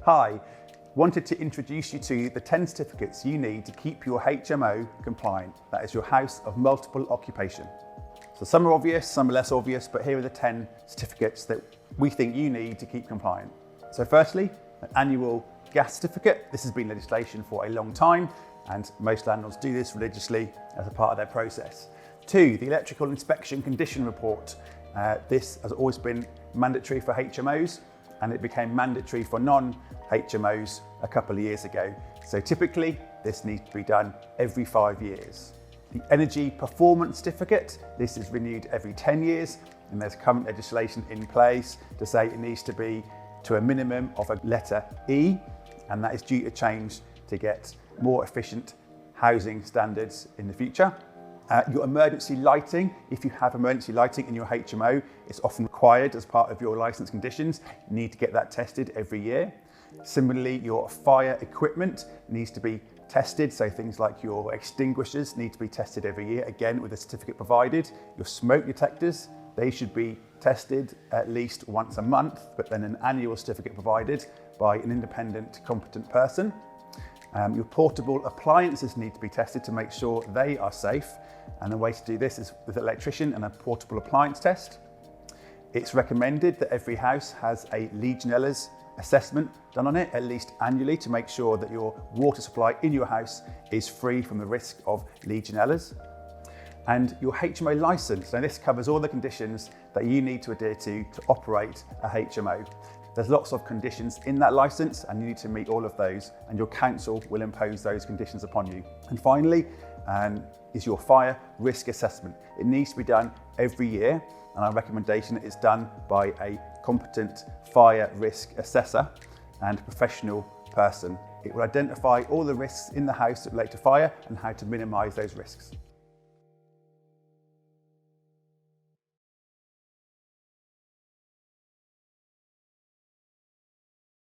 Hi, wanted to introduce you to the 10 certificates you need to keep your HMO compliant. That is your house of multiple occupation. So some are obvious, some are less obvious, but here are the 10 certificates that we think you need to keep compliant. So firstly, an annual gas certificate. This has been legislation for a long time, and most landlords do this religiously as a part of their process. 2, the electrical inspection condition report. This has always been mandatory for HMOs, and it became mandatory for non-HMOs a couple of years ago. So typically, this needs to be done every 5 years. The energy performance certificate, this is renewed every 10 years, and there's current legislation in place to say it needs to be to a minimum of a letter E, and that is due to change to get more efficient housing standards in the future. Your emergency lighting, if you have emergency lighting in your HMO, it's often required as part of your licence conditions. You need to get that tested every year. Similarly, your fire equipment needs to be tested, so things like your extinguishers need to be tested every year, again with a certificate provided. Your smoke detectors, they should be tested at least once a month, but then an annual certificate provided by an independent, competent person. Your portable appliances need to be tested to make sure they are safe, and the way to do this is with an electrician and a portable appliance test. It's recommended that every house has a Legionella's assessment done on it, at least annually, to make sure that your water supply in your house is free from the risk of Legionellas. And your HMO licence, now this covers all the conditions that you need to adhere to operate a HMO. There's lots of conditions in that licence, and you need to meet all of those, and your council will impose those conditions upon you. And finally, is your fire risk assessment. It needs to be done every year, and our recommendation is done by a competent fire risk assessor and professional person. It will identify all the risks in the house that relate to fire and how to minimise those risks.